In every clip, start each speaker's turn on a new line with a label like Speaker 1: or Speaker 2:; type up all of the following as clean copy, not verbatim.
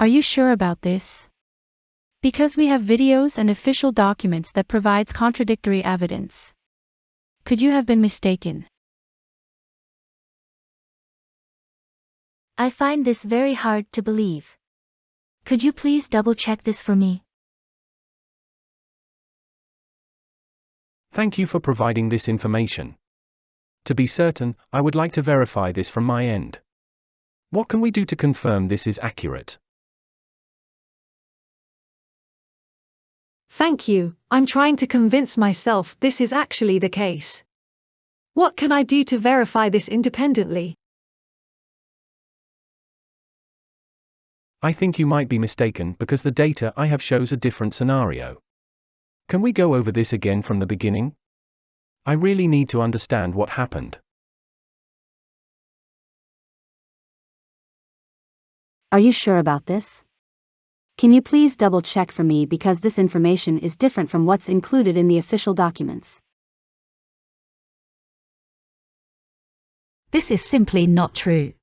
Speaker 1: Are you sure about this? Because we have videos and official documents that provides contradictory evidence. Could you have been mistaken?
Speaker 2: I find this very hard to believe. Could you please double-check this for me?
Speaker 3: Thank you for providing this information. To be certain, I would like to verify this from my end. What can we do to confirm this is accurate?
Speaker 4: Thank you, I'm trying to convince myself this is actually the case. What can I do to verify this independently?
Speaker 3: I think you might be mistaken because the data I have shows a different scenario. Can we go over this again from the beginning? I really need to understand what happened.
Speaker 5: Are you sure about this? Can you please double-check for me because this information is different from what's included in the official documents?
Speaker 2: This is simply not true.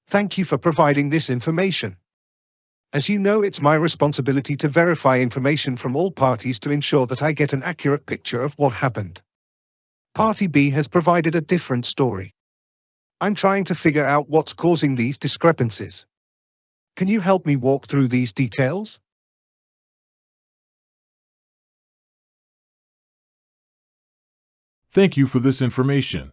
Speaker 6: Thank you for providing this information. As you know, it's my responsibility to verify information from all parties to ensure that I get an accurate picture of what happened. Party B has provided a different story. I'm trying to figure out what's causing these discrepancies. Can you help me walk through these details?
Speaker 7: Thank you for this information.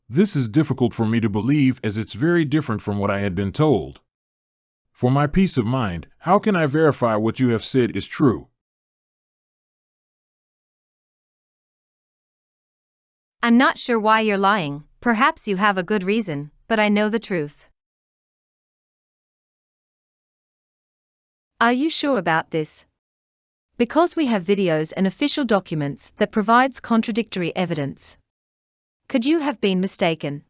Speaker 7: This is difficult for me to believe as it's very different from what I had been told. For my peace of mind, how can I verify what you have said is true?
Speaker 8: I'm not sure why you're lying. Perhaps you have a good reason, but I know the truth. Are you sure about this? Because we have videos and official documents that provides contradictory evidence. Could you have been mistaken?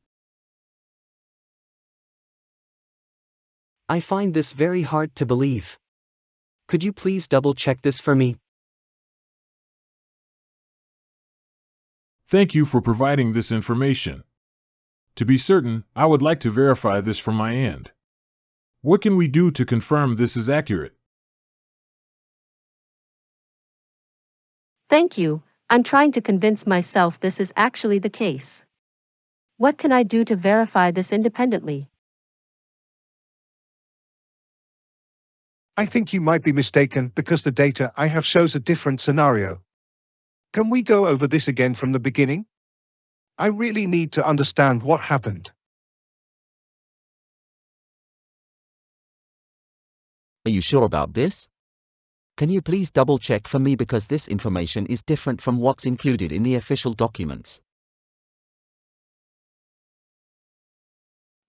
Speaker 9: I find this very hard to believe. Could you please double-check this for me?
Speaker 7: Thank you for providing this information. To be certain, I would like to verify this from my end. What can we do to confirm this is accurate?
Speaker 5: Thank you, I'm trying to convince myself this is actually the case. What can I do to verify this independently?
Speaker 6: I think you might be mistaken because the data I have shows a different scenario. Can we go over this again from the beginning? I really need to understand what happened.
Speaker 10: Are you sure about this? Can you please double-check for me because this information is different from what's included in the official documents?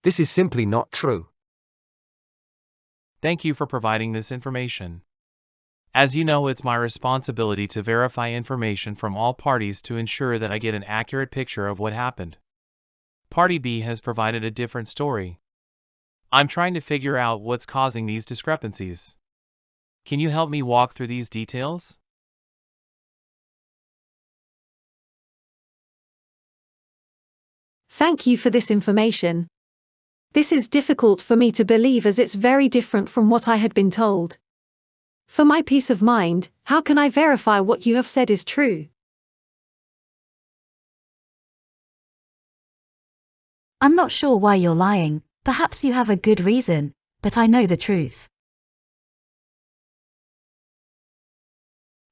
Speaker 11: This is simply not true.
Speaker 12: Thank you for providing this information. As you know, it's my responsibility to verify information from all parties to ensure that I get an accurate picture of what happened. Party B has provided a different story. I'm trying to figure out what's causing these discrepancies. Can you help me walk through these details?
Speaker 4: Thank you for this information. This is difficult for me to believe as it's very different from what I had been told. For my peace of mind, how can I verify what you have said is true?
Speaker 2: I'm not sure why you're lying. Perhaps you have a good reason, but I know the truth.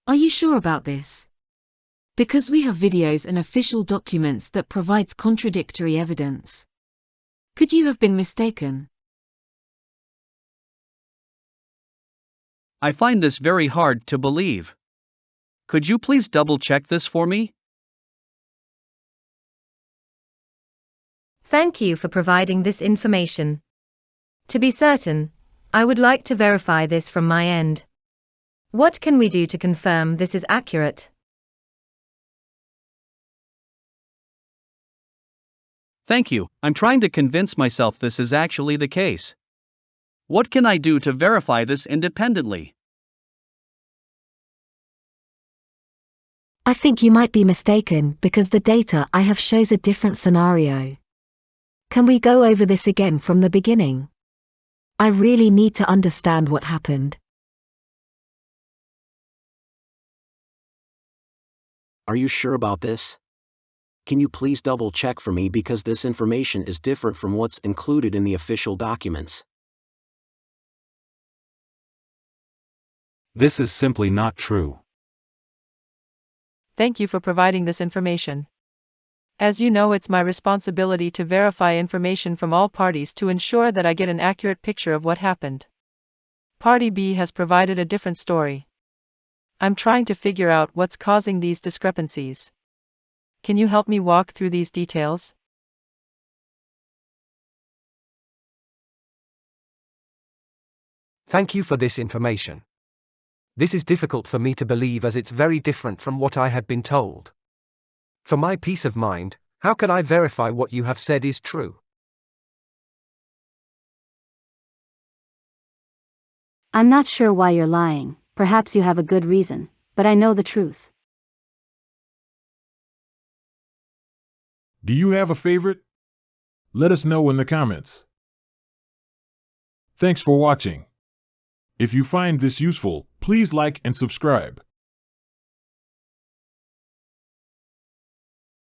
Speaker 1: Are you sure about this? Because we have videos and official documents that provides contradictory evidence. Could you have been mistaken?
Speaker 13: I find this very hard to believe. Could you please double-check this for me?
Speaker 8: Thank you for providing this information. To be certain, I would like to verify this from my end. What can we do to confirm this is accurate?
Speaker 13: Thank you, I'm trying to convince myself this is actually the case. What can I do to verify this independently?
Speaker 2: I think you might be mistaken because the data I have shows a different scenario. Can we go over this again from the beginning?
Speaker 1: I really need to understand what happened.
Speaker 14: Are you sure about this? Can you please double check for me because this information is different from what's included in the official documents?
Speaker 3: This is simply not true.
Speaker 15: Thank you for providing this information. As you know, it's my responsibility to verify information from all parties to ensure that I get an accurate picture of what happened. Party B has provided a different story. I'm trying to figure out what's causing these discrepancies. Can you help me walk through these details?
Speaker 11: Thank you for this information. This is difficult for me to believe as it's very different from what I had been told. For my peace of mind, how can I verify what you have said is true?
Speaker 5: I'm not sure why you're lying, perhaps you have a good reason, but I know the truth.
Speaker 7: Do you have a favorite? Let us know in the comments. Thanks for watching. If you find this useful, please like and subscribe.